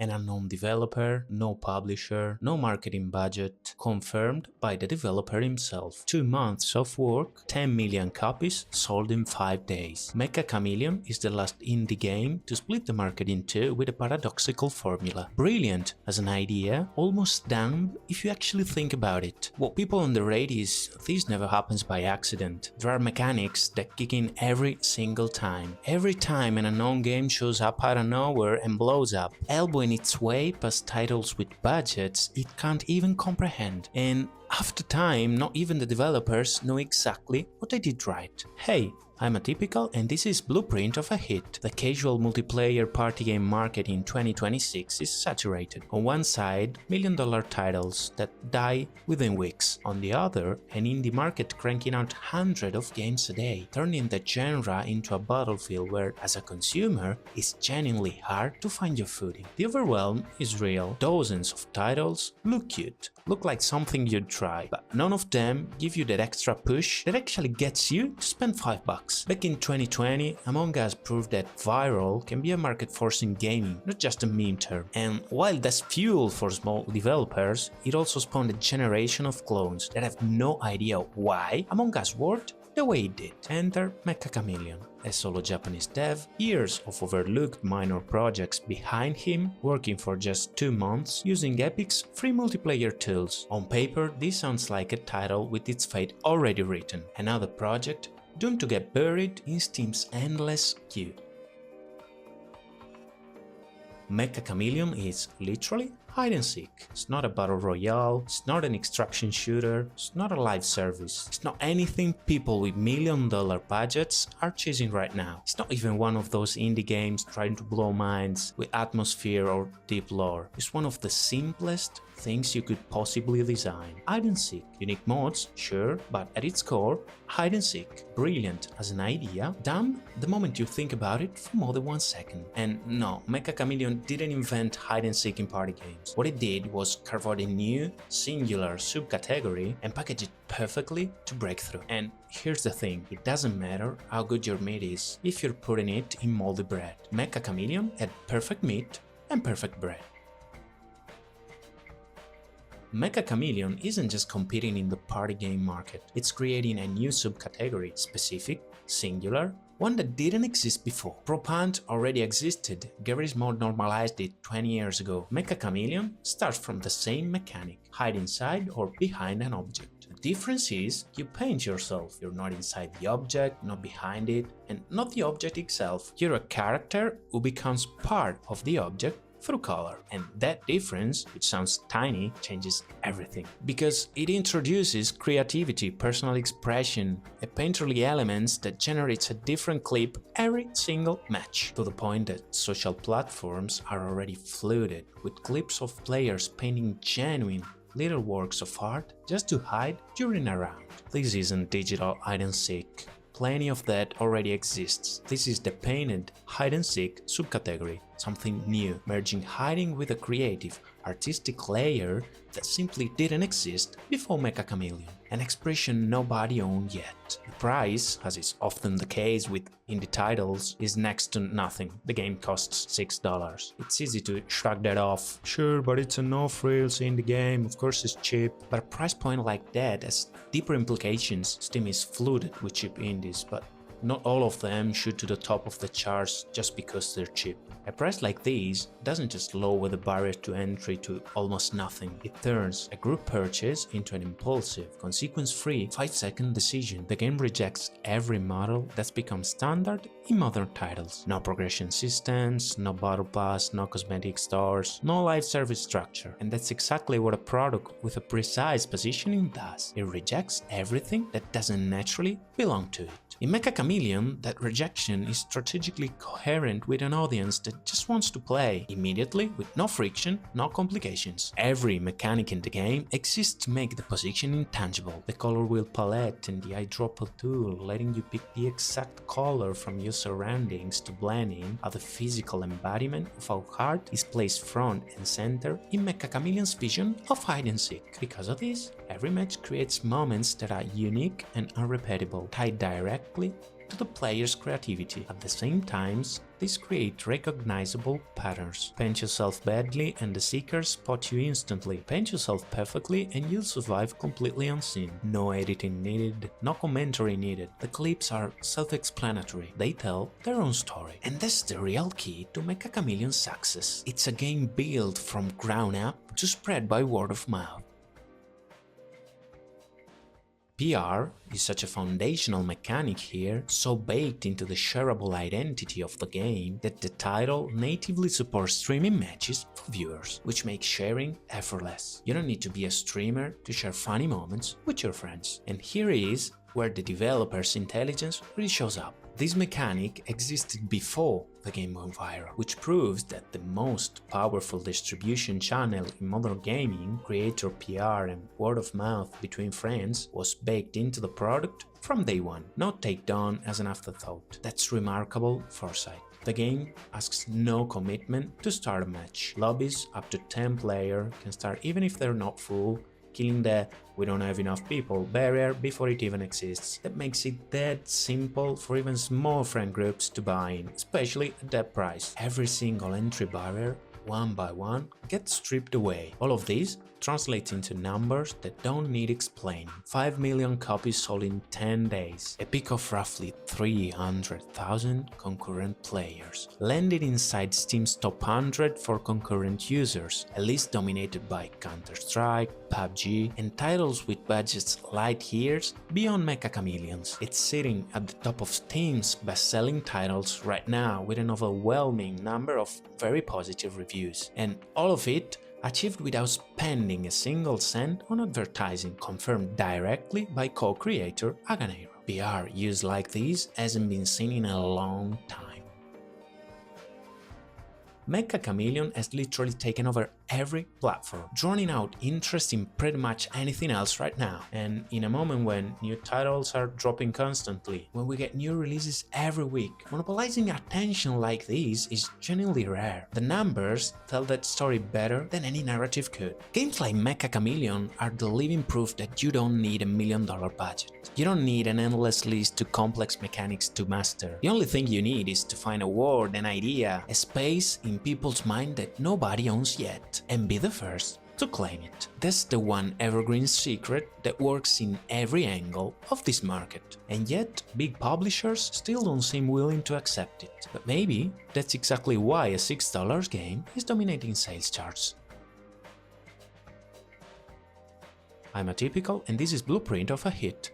An unknown developer, no publisher, no marketing budget, confirmed by the developer himself. 2 months of work, 10 million copies sold in 5 days. Meccha Chameleon is the last indie game to split the market in two with a paradoxical formula. Brilliant as an idea, almost dumb if you actually think about it. What people underrate is this never happens by accident. There are mechanics that kick in every single time. Every time an unknown game shows up out of nowhere and blows up, elbowing its way past titles with budgets it can't even comprehend. And after time, not even the developers know exactly what they did right. Hey, I'm Atypical and this is Blueprint of a Hit. The casual multiplayer party game market in 2026 is saturated. On one side, million-dollar titles that die within weeks. On the other, an indie market cranking out hundreds of games a day, turning the genre into a battlefield where, as a consumer, it's genuinely hard to find your footing. The overwhelm is real. Dozens of titles look cute, look like something you'd try, but none of them give you that extra push that actually gets you to spend $5. Back in 2020, Among Us proved that viral can be a market force in gaming, not just a meme term. And while that's fuel for small developers, it also spawned a generation of clones that have no idea why Among Us worked the way it did. Enter Meccha Chameleon, a solo Japanese dev, years of overlooked minor projects behind him, working for just 2 months using Epic's free multiplayer tools. On paper, this sounds like a title with its fate already written. Another project doomed to get buried in Steam's endless queue. Meccha Chameleon is literally hide and seek. It's not a battle royale, it's not an extraction shooter, it's not a live service, it's not anything people with million-dollar budgets are chasing right now. It's not even one of those indie games trying to blow minds with atmosphere or deep lore. It's one of the simplest things you could possibly design. Hide and seek. Unique modes, sure, but at its core, hide and seek. Brilliant as an idea, dumb the moment you think about it for more than 1 second. And no, Meccha Chameleon didn't invent hide and seek in party games. What it did was carve out a new, singular subcategory and package it perfectly to break through. And here's the thing, it doesn't matter how good your meat is if you're putting it in moldy bread. Meccha Chameleon had perfect meat and perfect bread. Meccha Chameleon isn't just competing in the party game market, it's creating a new subcategory, specific, singular, one that didn't exist before. Prop Hunt already existed, Garry's Mod normalized it 20 years ago. Meccha Chameleon starts from the same mechanic, hide inside or behind an object. The difference is you paint yourself, you're not inside the object, not behind it, and not the object itself. You're a character who becomes part of the object through color. And that difference, which sounds tiny, changes everything. Because it introduces creativity, personal expression, and painterly elements that generates a different clip every single match. To the point that social platforms are already flooded with clips of players painting genuine little works of art just to hide during a round. This isn't digital hide and seek. Plenty of that already exists. This is the painted hide-and-seek subcategory, something new, merging hiding with a creative, artistic layer that simply didn't exist before Meccha Chameleon, an expression nobody owned yet. The price, as is often the case with indie titles, is next to nothing. The game costs $6. It's easy to shrug that off. Sure, but it's a no-frills indie game, of course it's cheap. But a price point like that has deeper implications. Steam is flooded with cheap indies, but not all of them shoot to the top of the charts just because they're cheap. A price like this doesn't just lower the barrier to entry to almost nothing, it turns a group purchase into an impulsive, consequence-free 5-second decision. The game rejects every model that's become standard in modern titles. No progression systems, no battle pass, no cosmetic stores, no live service structure. And that's exactly what a product with a precise positioning does. It rejects everything that doesn't naturally belong to it. In Meccha Chameleon, that rejection is strategically coherent with an audience that just wants to play immediately with no friction, no complications. Every mechanic in the game exists to make the positioning tangible. The color wheel palette and the eyedropper tool letting you pick the exact color from your surroundings to blend in are the physical embodiment of how art is placed front and center in Meccha Chameleon's vision of hide and seek. Because of this, every match creates moments that are unique and unrepeatable, tied directly to the player's creativity. At the same time, this creates recognizable patterns. Paint yourself badly and the seekers spot you instantly. Paint yourself perfectly and you'll survive completely unseen. No editing needed, no commentary needed. The clips are self-explanatory. They tell their own story. And that's the real key to Meccha Chameleon's success. It's a game built from ground up to spread by word of mouth. PR is such a foundational mechanic here, so baked into the shareable identity of the game that the title natively supports streaming matches for viewers, which makes sharing effortless. You don't need to be a streamer to share funny moments with your friends. And here is where the developer's intelligence really shows up. This mechanic existed before the game went viral, which proves that the most powerful distribution channel in modern gaming, creator PR and word of mouth between friends, was baked into the product from day one, not tacked on as an afterthought. That's remarkable foresight. The game asks no commitment to start a match. Lobbies up to 10 players can start even if they're not full, killing the "we don't have enough people" barrier before it even exists. That makes it that simple for even small friend groups to buy in, especially at that price. Every single entry barrier, one by one, gets stripped away. All of this translates into numbers that don't need explaining. 5 million copies sold in 10 days, a peak of roughly 300,000 concurrent players, landed inside Steam's top 100 for concurrent users, a list dominated by Counter-Strike, PUBG, and titles with budgets light years beyond Meccha Chameleons. It's sitting at the top of Steam's best-selling titles right now with an overwhelming number of very positive reviews, and all of it achieved without spending a single cent on advertising, confirmed directly by co-creator Aganero. PR used like this hasn't been seen in a long time. Meccha Chameleon has literally taken over every platform, drawing out interest in pretty much anything else right now. And in a moment when new titles are dropping constantly, when we get new releases every week, monopolizing attention like this is genuinely rare. The numbers tell that story better than any narrative could. Games like Meccha Chameleon are the living proof that you don't need $1 million budget. You don't need an endless list of complex mechanics to master. The only thing you need is to find a word, an idea, a space in people's mind that nobody owns yet, and be the first to claim it. That's the one evergreen secret that works in every angle of this market. And yet, big publishers still don't seem willing to accept it. But maybe that's exactly why a $6 game is dominating sales charts. I'm Atypical, and this is Blueprint of a Hit.